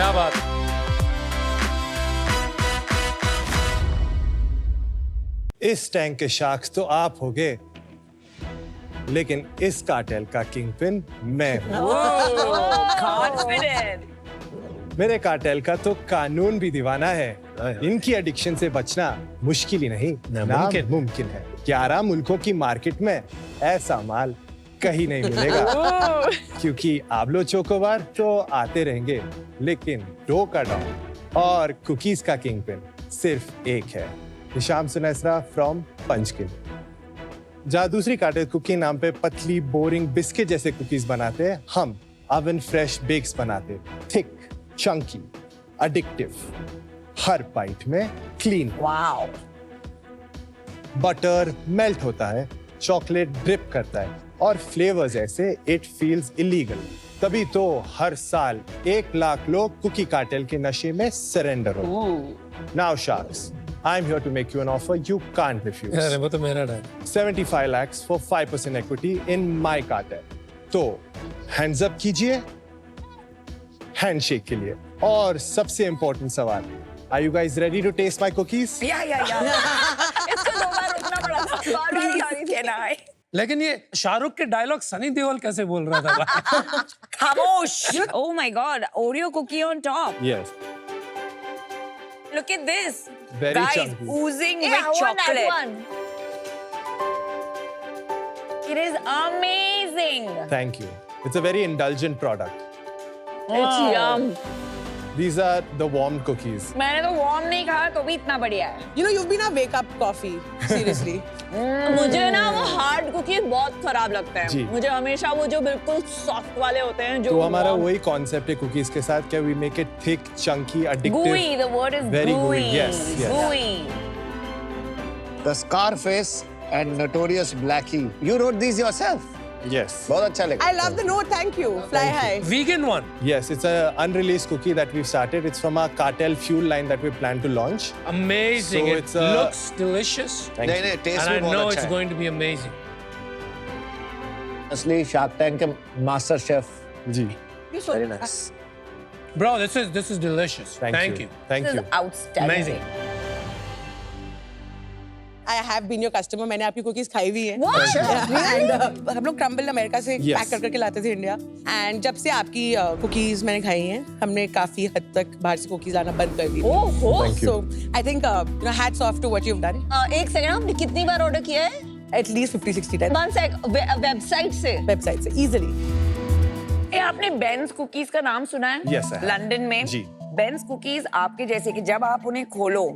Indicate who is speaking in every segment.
Speaker 1: क्या बात।
Speaker 2: इस टैंक के शार्क्स तो आप हो गए, लेकिन इस कार्टेल का किंग पिन मैं हूं।
Speaker 3: कॉन्फिडेंट।
Speaker 2: मेरे कार्टेल का तो कानून भी दीवाना है। इनकी एडिक्शन से बचना मुश्किल ही नहीं, नामुमकिन है। 11 मुल्कों की मार्केट में ऐसा माल कहीं नहीं मिलेगा। क्योंकि आबलो चोकोबार तो आते रहेंगे, लेकिन डो का डॉन और कुकीज का किंग पिन सिर्फ एक है। हिशाम सुनैसरा फ्रॉम पंचकिल। जहाँ दूसरी कार्टेल कुकी नाम पे पतली बोरिंग बिस्किट जैसे कुकीज बनाते हैं, हम ओवन फ्रेश बेक्स बनाते, थिक, चंकी, एडिक्टिव, हर बाइट में क्लीन।
Speaker 3: वाओ।
Speaker 2: बटर मेल्ट होता है, चॉकलेट ड्रिप करता है और फ्लेवर्स ऐसे इट फील्स इलीगल। तभी तो हर साल 1 लाख लोग कुकी कार्टेल के नशे में सरेंडर हो। Now sharks, I'm here to make you an offer you can't refuse.
Speaker 1: अरे वो तो मेरा डर।
Speaker 2: 75 lakhs for 5% equity in my cartel. तो hands up कीजिए handshake के लिए। और सबसे important सवाल, are you guys ready to taste my cookies?
Speaker 3: या इसको 2 बार रुकना पड़ा था, बार-बार गाली देना है।
Speaker 1: लेकिन ये शाहरुख के डायलॉग सनी देओल कैसे बोल रहा था भाई?
Speaker 3: खामोश। Oh my God, Oreo cookie on top.
Speaker 2: Yes.
Speaker 3: Look at this.
Speaker 2: Very
Speaker 3: Guys,
Speaker 2: chunky.
Speaker 3: oozing with chocolate. It is amazing.
Speaker 2: Thank you. It's a very indulgent product.
Speaker 3: It's yum.
Speaker 2: These are the warmed cookies.
Speaker 3: मैंने तो warm नहीं खाया तो भी इतना बढ़िया है।
Speaker 4: You know, you've been a wake up coffee, seriously.
Speaker 3: मुझे ना वो हार्ड कुकीज बहुत खराब लगता
Speaker 2: जी।
Speaker 3: है। मुझे हमेशा वो जो बिल्कुल सॉफ्ट वाले होते हैं जो
Speaker 2: तो हमारा वही कॉन्सेप्ट है कुकीज के साथ, क्या we make it thick, chunky, addictive.
Speaker 3: gooey, the word is
Speaker 2: Very gooey,
Speaker 3: gooey.
Speaker 2: yes, yes.
Speaker 3: Gooey.
Speaker 5: The Scarface and Notorious Blackie. You wrote these yourself.
Speaker 2: Yes.
Speaker 5: बहुत अच्छा लगा.
Speaker 4: I love the note, thank you. Fly high.
Speaker 1: Vegan one.
Speaker 2: Yes, it's an unreleased cookie that we've started. It's from our cartel fuel line that we plan to launch.
Speaker 1: Amazing.
Speaker 2: So
Speaker 1: It
Speaker 2: it's a-
Speaker 1: looks delicious.
Speaker 2: Thank
Speaker 5: नहीं
Speaker 2: you.
Speaker 5: नहीं test
Speaker 1: And
Speaker 5: भी
Speaker 1: I know
Speaker 5: बहुत
Speaker 1: it's
Speaker 5: अच्छा है.
Speaker 1: going to be amazing.
Speaker 5: असली Shark Tank के master chef.
Speaker 2: जी.
Speaker 4: You're so
Speaker 5: Very nice.
Speaker 1: Bro, this is delicious. Thank you.
Speaker 2: Thank
Speaker 3: This
Speaker 2: you.
Speaker 3: is outstanding.
Speaker 1: Amazing.
Speaker 4: I have been your customer. मैंने आपकी cookies खाई हुई है।
Speaker 3: What?
Speaker 4: And हम लोग क्रम्बल अमेरिका से
Speaker 2: Yes.
Speaker 4: पैक कर करके लाते थे इंडिया। एंड जब से आपकी कुकीज मैंने खाई हैं, हमने काफी हद तक बाहर से कुकीज लाना बंद कर दी।
Speaker 3: ओहो।
Speaker 2: Thank you.
Speaker 4: So I think hats off to what you've done.
Speaker 3: एक सेकंड, आपने कितनी बार ऑर्डर किया है?
Speaker 4: At least 50-60 times.
Speaker 3: One sec, website से।
Speaker 4: वेबसाइट से easily.
Speaker 3: ये आपने बेंस कुकीज का नाम सुना है?
Speaker 2: Yes, I have.
Speaker 3: लंदन में।
Speaker 2: जी।
Speaker 3: बेंस कुकीज आपके जैसे कि जब आप उन्हें खोलो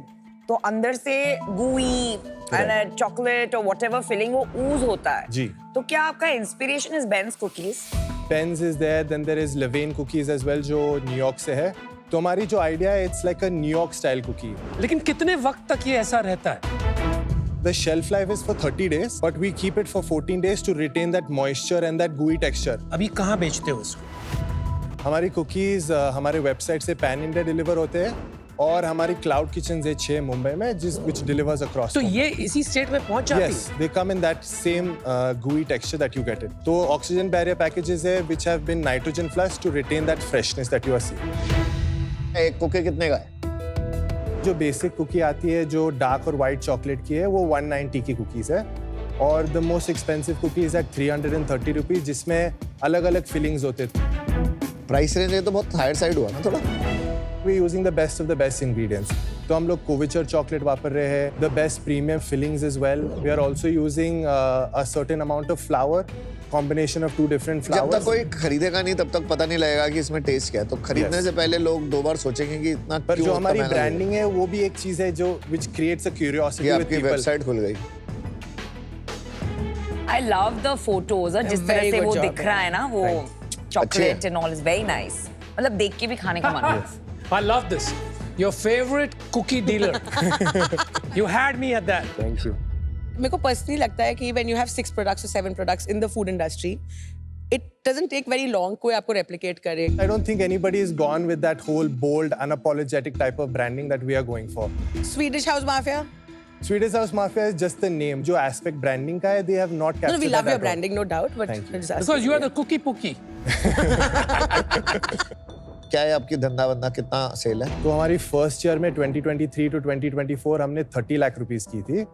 Speaker 3: तो अंदर से gooey and chocolate or whatever filling वो ooze होता है।
Speaker 2: जी.
Speaker 3: तो क्या आपका inspiration is Ben's cookies?
Speaker 2: Ben's is there, then there is Levain cookies as well, जो न्यूयॉर्क से है। तो हमारी जो आइडिया है, it's like a New York style cookie.
Speaker 1: लेकिन कितने वक्त तक ये ऐसा रहता है?
Speaker 2: The shelf life is for 30 days, but we keep it for 14 days to retain that moisture and that gooey texture.
Speaker 1: अभी कहाँ बेचते हो इसको?
Speaker 2: हमारी कुकीज हमारे वेबसाइट से पैन इंडिया डिलीवर होते हैं और हमारी क्लाउड किचन है 6 मुंबई में, which delivers across.
Speaker 1: तो ये इसी स्टेट में पहुंच जाती है?
Speaker 2: Yes, they come in that same gooey texture that you get it. तो oxygen barrier packages है which have been nitrogen flushed to retain that freshness that you are seeing.
Speaker 5: एक कुकी कितने का है?
Speaker 2: जो बेसिक कुकी आती है जो डार्क और वाइट चॉकलेट की है वो 190 की कुकीज है और the most expensive cookies at 330 rupees जिसमें अलग अलग फिलिंग्स होते थे।
Speaker 5: प्राइस रेंज तो बहुत हायर साइड हुआ ना थोड़ा.
Speaker 2: We using the best of the best ingredients. तो हम लोग कोविचर चॉकलेट वापर रहे हैं, the best premium fillings as well. We are also using a certain amount of flour, combination of 2 different
Speaker 5: जब तक
Speaker 2: फ्लावर्स।
Speaker 5: कोई खरीदेगा नहीं तब तक पता नहीं लगेगा कि इसमें टेस्ट क्या है. तो खरीदने
Speaker 2: Yes.
Speaker 5: से पहले लोग 2 बार सोचेंगे कि इतना
Speaker 2: पर
Speaker 5: क्यों
Speaker 2: जो
Speaker 5: उतना
Speaker 2: हमारी
Speaker 5: महंगा
Speaker 2: ब्रांडिंग है वो भी एक चीज है जो which creates a
Speaker 5: लगेगा.
Speaker 2: curiosity
Speaker 5: ये
Speaker 2: with
Speaker 5: आपकी
Speaker 2: people.
Speaker 5: वेबसाइट खुल गई.
Speaker 3: आई लव द फोटोज, जिस तरह
Speaker 4: Very
Speaker 3: से
Speaker 4: good
Speaker 3: वो
Speaker 4: job,
Speaker 3: दिख रहा है ना वो चॉकलेट
Speaker 5: अच्छे
Speaker 3: and all is very nice. मतलब देख के भी खाने का मन है।
Speaker 1: I love this. Your favorite cookie dealer. You had me at that.
Speaker 2: Thank you.
Speaker 4: मेरे को पर्सनली लगता है कि when you have 6 products or 7 products in the food industry, it doesn't take very long कोई आपको replicate करे.
Speaker 2: I don't think anybody is gone with that whole bold, unapologetic type of branding that we are going for.
Speaker 4: Swedish House Mafia?
Speaker 2: Swedish House Mafia is just the name. जो aspect branding का है, they have not captured
Speaker 4: No, we
Speaker 2: that
Speaker 4: love your
Speaker 2: at all.
Speaker 4: branding, no doubt, but
Speaker 2: Thank you.
Speaker 4: I'm just asking.
Speaker 1: Because you are the cookie pookie.
Speaker 5: क्या है आपकी धंधा बंदा, कितना cell है?
Speaker 2: तो हमारी फर्स्ट ईयर में 2023 टू 2024 हमने 30 लाख रुपीस की थी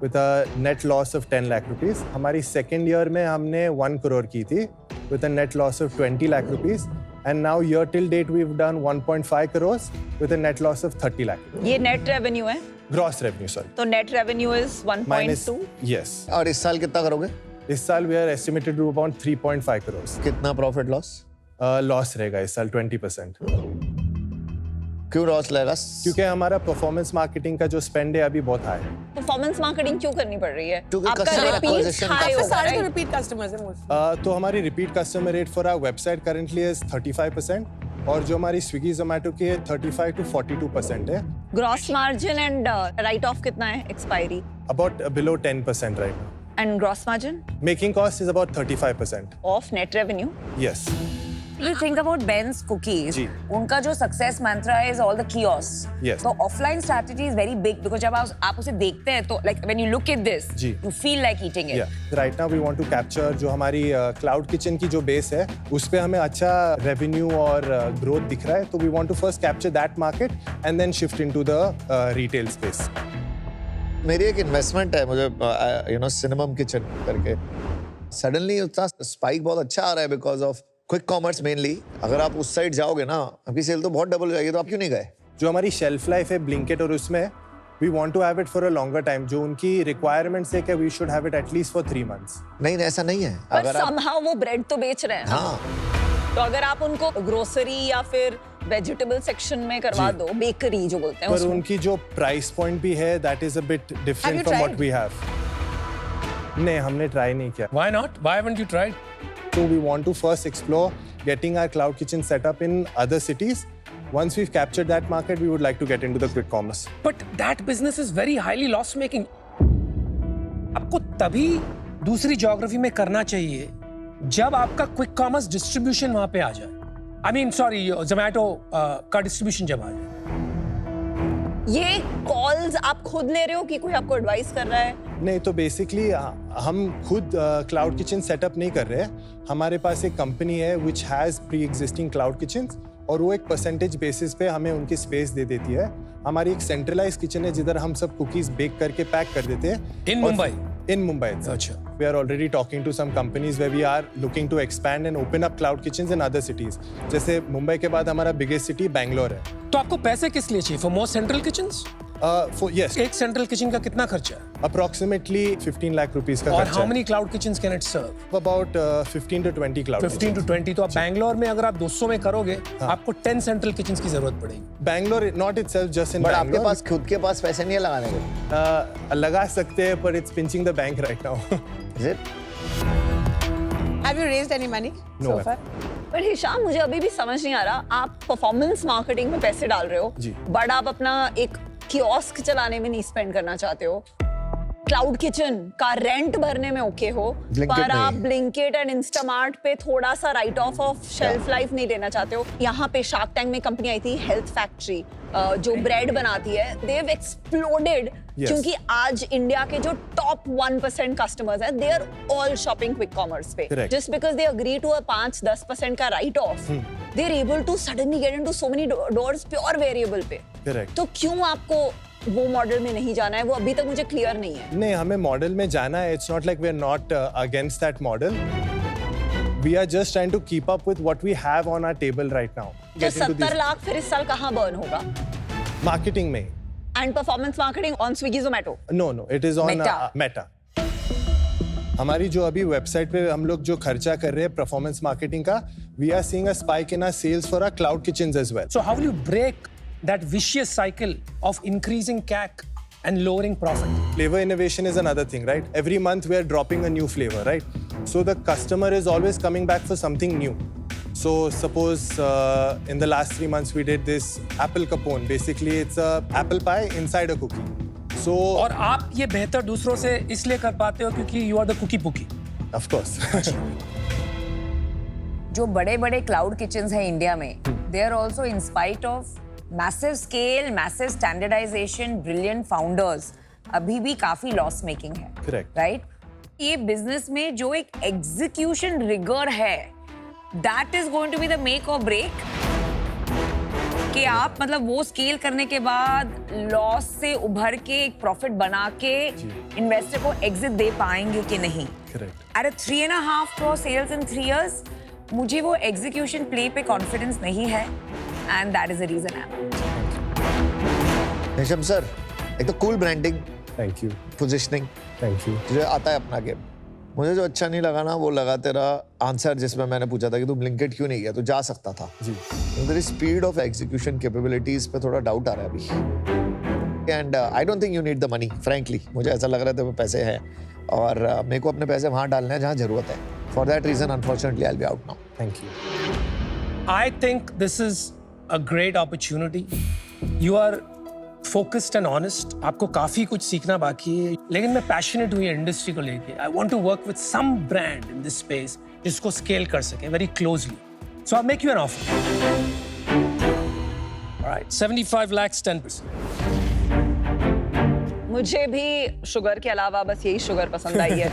Speaker 2: with a net loss of 10 lakh rupees. हमारी सेकेंड ईयर में हमने 1 करोड़ की थी with a net loss of 20 lakh rupees. And now year till date we've done 1.5 crores with a net loss of 30 lakh.
Speaker 3: ये नेट रेवेन्यू है,
Speaker 2: Gross revenue, sorry.
Speaker 3: तो net revenue is
Speaker 2: Minus,
Speaker 3: 1.2.
Speaker 2: yes.
Speaker 5: और इस साल कितना करोगे?
Speaker 2: इस साल we are estimated to about 3.5 crores.
Speaker 5: कितना प्रॉफिट लॉस?
Speaker 2: Loss रहेगा इस साल 20%.
Speaker 5: क्यों लॉस लगेगा?
Speaker 2: क्योंकि हमारा परफॉर्मेंस मार्केटिंग का जो स्पेंड है अभी बहुत हाई है।
Speaker 3: परफॉर्मेंस मार्केटिंग क्यों करनी पड़ रही है?
Speaker 5: क्योंकि
Speaker 3: आपका
Speaker 5: customer
Speaker 3: रिपीट
Speaker 5: acquisition
Speaker 3: हाई
Speaker 5: काफी
Speaker 3: होगा,
Speaker 4: सारे तो
Speaker 3: right?
Speaker 4: रिपीट कस्टमर्स हैं मोस्टली।
Speaker 2: तो हमारी repeat customer rate for our website currently is 35% और जो हमारी स्विगी जोमेटो की है 35 to 42% है।
Speaker 3: Gross margin and right of कितना है expiry?
Speaker 2: About below 10% right now.
Speaker 3: And gross margin
Speaker 2: Making cost is about 35%.
Speaker 3: Of net revenue?
Speaker 2: Yes.
Speaker 3: You think about Ben's Cookies.
Speaker 2: जी.
Speaker 3: उनका जो सक्सेस मंत्रा है is all the kiosks.
Speaker 2: Yes.
Speaker 3: तो offline strategy is very big because जब आप उसे देखते हैं तो like when you look at this,
Speaker 2: ji.
Speaker 3: you feel like eating it.
Speaker 2: Yeah. Right now we want to capture जो हमारी क्लाउड किचन की जो बेस है उस पे हमें अच्छा रेवेन्यू और ग्रोथ दिख रहा है, तो we want to first capture that market and then shift into the retail space.
Speaker 5: मेरी एक इन्वेस्टमेंट है, मुझे सिनेमम किचन करके सडनली उसका स्पाइक बहुत अच्छा आ रहा है because of quick commerce mainly. अगर आप उस साइड जाओगे ना, आपकी सेल तो बहुत डबल हो जाएगी, तो आप क्यों नहीं गए?
Speaker 2: जो हमारी शेल्फ लाइफ है ब्लिंकिट और उसमें we want to have it for a longer time. जो उनकी requirements है कि we should have it at least for 3 months.
Speaker 5: नहीं, ऐसा नहीं है।
Speaker 3: पर
Speaker 5: अगर आप
Speaker 3: somehow वो ब्रेड तो बेच रहे हैं ना।
Speaker 5: हाँ,
Speaker 3: तो अगर आप उनको ग्रोसरी या फिर वेजिटेबल सेक्शन में करवा
Speaker 2: जी।
Speaker 3: दो, बेकरी जो बोलते हैं
Speaker 2: पर
Speaker 3: उसमें।
Speaker 2: उनकी जो प्राइस पॉइंट भी है that is a bit
Speaker 4: Have
Speaker 2: different
Speaker 4: you
Speaker 2: from
Speaker 4: tried?
Speaker 2: what we have. नहीं, हमने ट्राई नहीं किया।
Speaker 1: Why not? Why haven't you tried?
Speaker 2: So we want to first explore getting our cloud kitchen set up in other cities. Once we've captured that market, we would like to get into the quick commerce.
Speaker 1: But that business is very highly loss making. आपको तभी दूसरी geography में करना चाहिए जब आपका quick commerce distribution वहां पे आ जाए। आई मीन सॉरी, जोमैटो का डिस्ट्रीब्यूशन जब आ जाए।
Speaker 3: ये कॉल्स आप खुद ले रहे हो कि कोई आपको एडवाइस कर रहा है?
Speaker 2: नहीं, तो बेसिकली हम खुद क्लाउड किचन सेटअप नहीं कर रहे हैं। हमारे पास एक कंपनी है which has pre existing cloud kitchens और वो एक परसेंटेज बेसिस पे हमें उनकी स्पेस दे देती है। हमारी एक सेंट्रलाइज किचन है जिधर हम सब कुकीज बेक करके पैक कर देते हैं।
Speaker 1: In Mumbai?
Speaker 2: In Mumbai.
Speaker 1: अच्छा।
Speaker 2: We are already talking to some companies where we are looking to expand and open up cloud kitchens in other cities. जैसे मुंबई के बाद हमारा biggest city बैंगलोर है।
Speaker 1: तो आपको पैसे किस लिए चाहिए? For more central kitchens?
Speaker 2: Yes,
Speaker 1: एक सेंट्रल किचन का कितना खर्चा है?
Speaker 2: approximately 15 lakh rupees का
Speaker 1: और
Speaker 2: खर्चा
Speaker 1: how
Speaker 2: है।
Speaker 1: many cloud kitchens can it serve?
Speaker 2: About 15 to 20 cloud
Speaker 1: 15 to 20। तो आप बैंगलोर में अगर आप 200 में करोगे, आपको 10 सेंट्रल किचन्स की जरूरत पड़ेगी।
Speaker 2: Bangalore, not itself just in
Speaker 5: but
Speaker 2: Bangalore.
Speaker 5: आपके पास खुद के पास पैसे नहीं है लगाने के?
Speaker 2: लगा सकते हैं, but it's pinching the bank right now.
Speaker 5: Is it?
Speaker 4: Have you raised any money
Speaker 2: No,
Speaker 4: so far?
Speaker 3: पर हिशाम, मुझे अभी भी समझ नहीं आ रहा, आप परफॉर्मेंस मार्केटिंग में पैसे डाल रहे हो
Speaker 2: जी।
Speaker 3: बट आप अपना एक कियोस्क चलाने में नहीं स्पेंड करना चाहते हो। क्लाउड किचन का रेंट भरने में ओके हो,
Speaker 5: Blinkit
Speaker 3: पर आप
Speaker 5: नहीं।
Speaker 3: ब्लिंकिट एंड इंस्टामार्ट पे थोड़ा सा राइट ऑफ शेल्फ लाइफ नहीं लेना चाहते हो। यहाँ पे शार्क टैंक में कंपनी आई थी हेल्थ फैक्ट्री, जो ब्रेड बनाती है, दे हैव एक्सप्लोडेड क्योंकि आज इंडिया के जो टॉप 1% कस्टमर्स हैं, they are all shopping quick commerce पे।
Speaker 2: Correct.
Speaker 3: Just because they agree to a 5-10% का write off, they are able to suddenly get into so many doors pure variable पे।
Speaker 2: Correct.
Speaker 3: तो क्यों आपको वो मॉडल में नहीं जाना है? वो अभी तक मुझे क्लियर नहीं है।
Speaker 2: नहीं, हमें मॉडल में जाना है। It's not like we are not against that model. We are just trying to keep up with what we have on our table right now.
Speaker 3: तो
Speaker 2: Get into
Speaker 3: 70
Speaker 2: these
Speaker 3: लाख फिर इस साल कहाँ बर्न होगा?
Speaker 2: marketing में।
Speaker 3: And performance marketing on Swiggy Zomato?
Speaker 2: No, it is on
Speaker 3: Meta.
Speaker 2: Meta. हमारी जो अभी वेबसाइट पे हम लोग जो खर्चा कर रहे हैं परफॉर्मेंस मार्केटिंग का, we are seeing a spike in our sales for our cloud kitchens as well.
Speaker 1: So how will you break that vicious cycle of increasing CAC and lowering profit?
Speaker 2: Flavor innovation is another thing, right? Every month we are dropping a new flavor, right? So the customer is always coming back for something new. So suppose in the last 3 months we did this apple capone. Basically, it's a apple pie inside a cookie. So
Speaker 1: और आप ये बेहतर दूसरों से इसलिए कर पाते हो क्योंकि you are the cookie bookie.
Speaker 2: of course.
Speaker 3: जो बड़े बड़े क्लाउड किचन्स हैं इंडिया में, they are also in spite of massive scale, massive standardization, brilliant founders, अभी भी काफी लॉस मेकिंग है।
Speaker 2: Correct.
Speaker 3: राइट? ये बिजनेस में जो एक एग्जीक्यूशन रिगर है, that is going to be the make और ब्रेक।
Speaker 6: कि आप मतलब वो स्केल करने के बाद लॉस से उभर के एक प्रॉफिट बना के इन्वेस्टर को एग्जिट दे पाएंगे कि नहीं.
Speaker 2: करेक्ट.
Speaker 6: एट 3.5 crore सेल्स इन 3 years, मुझे वो एग्जीक्यूशन प्ले पे कॉन्फिडेंस नहीं है and that is the reason.
Speaker 5: Nisham sir, एक तो cool branding,
Speaker 2: thank you.
Speaker 5: Positioning,
Speaker 2: thank you.
Speaker 5: तुझे आता है अपना गेम. मुझे जो अच्छा नहीं लगा ना वो लगा तेरा आंसर जिसमें मैंने पूछा था कि तू ब्लिंकिट क्यों नहीं गया, तू जा सकता था.
Speaker 2: जी.
Speaker 5: तेरी स्पीड ऑफ एग्जीक्यूशन कैपेबिलिटीज पे थोड़ा डाउट आ रहा है अभी. And I don't think you need the money, frankly. मुझे ऐसा लग रहा था वो पैसे हैं और मेरे को अपने पैसे वहां डालने हैं जहां जरूरत है. For that reason unfortunately I will be out now.
Speaker 2: Thank you.
Speaker 1: I think this is a great opportunity. You are focused and honest. आपको काफी कुछ सीखना बाकी है, लेकिन मैं passionate हुई इंडस्ट्री को लेके. I want to work with some brand in this space जिसको scale कर सके very closely. So I'll make you an offer. All right, 75 lakhs, 10%.
Speaker 3: मुझे भी शुगर के अलावा बस यही शुगर पसंद आई है.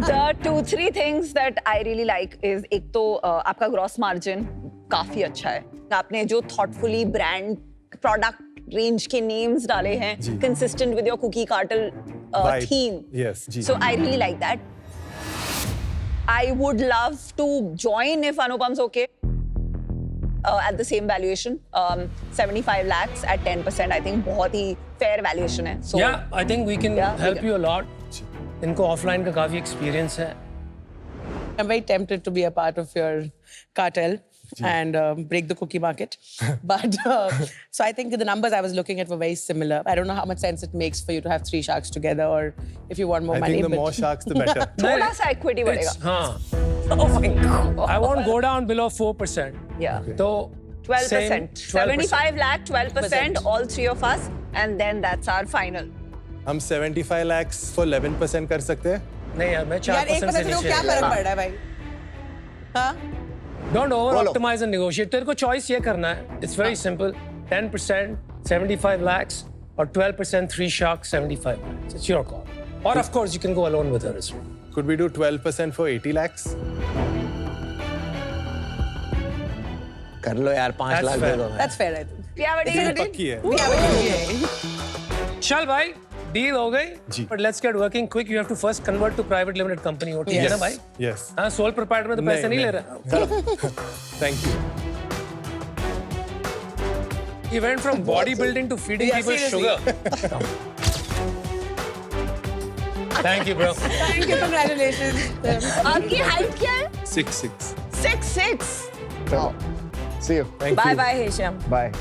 Speaker 3: The 2-3 things that I really like is, एक तो आपका ग्रॉस मार्जिन काफी अच्छा है. आपने जो थॉटफुली ब्रांड प्रोडक्ट रेंज के नेम्स डाले हैं, consistent with your cookie cartel theme.
Speaker 2: Yes, जी.
Speaker 3: So I really like that. I would love to join if Anupam's okay. At the same valuation, 75 lakhs at 10%. I think बहुत ही fair valuation है. So
Speaker 1: Yeah, I think we can
Speaker 3: Yeah, we
Speaker 1: help
Speaker 3: can.
Speaker 1: you a lot. इनको offline का काफी experience है.
Speaker 4: I'm very tempted to be a part of your cartel and break the cookie market. But so I think the numbers I was looking at were very similar. I don't know how much sense it makes for you to have 3 sharks together, or if you want more
Speaker 2: I
Speaker 4: money.
Speaker 2: think the more sharks, the better.
Speaker 3: थोड़ा सा equity बढ़ेगा.
Speaker 1: It's- हाँ.
Speaker 3: Oh my God.
Speaker 1: I won't go down below 4%.
Speaker 3: Yeah.
Speaker 1: तो
Speaker 3: 12%. 75 lakh, 12%, all 3 of us, and then that's our final.
Speaker 2: हम 75 lakhs for 11% कर सकते हैं.
Speaker 1: नहीं यार, मैं 4%
Speaker 4: यार 1%
Speaker 1: से
Speaker 4: से तो
Speaker 1: नीचे
Speaker 4: क्या
Speaker 1: नहीं
Speaker 4: फर्क
Speaker 1: जाऊंगा.
Speaker 4: पड़ रहा है भाई? हाँ?
Speaker 1: Don't over
Speaker 5: बोलो.
Speaker 1: optimize and negotiate. तेरे को choice ये करना है. It's very simple. 10%, 75 lakhs, or 12%, 3 sharks, 75 lakhs. It's your call. Or of course, you can go alone with her as well.
Speaker 2: Could we do 12% for 80 lakhs?
Speaker 5: कर लो यार, 5
Speaker 1: That's
Speaker 5: lakh
Speaker 1: fair.
Speaker 5: दे दो.
Speaker 4: That's fair, I think.
Speaker 3: We have a deal.
Speaker 2: पक्की है.
Speaker 4: We have a deal.
Speaker 1: चल भाई, deal हो गई.
Speaker 2: जी.
Speaker 1: But let's get working quick. You have to first convert to private limited company. हो ठीक है
Speaker 4: Yes.
Speaker 1: ना भाई?
Speaker 2: Yes.
Speaker 1: हाँ, sole proprietor में तो पैसे नहीं ले रहा.
Speaker 2: Thank you.
Speaker 1: He went from bodybuilding to feeding
Speaker 4: Yeah,
Speaker 1: people
Speaker 4: seriously.
Speaker 1: sugar. Thank you, bro.
Speaker 4: Thank you, congratulations.
Speaker 3: आपकी हाइट क्या है?
Speaker 2: 6'6".
Speaker 3: 6'6".
Speaker 5: See you.
Speaker 2: Thank
Speaker 3: Bye
Speaker 2: you.
Speaker 3: bye, Hisham.
Speaker 5: Bye.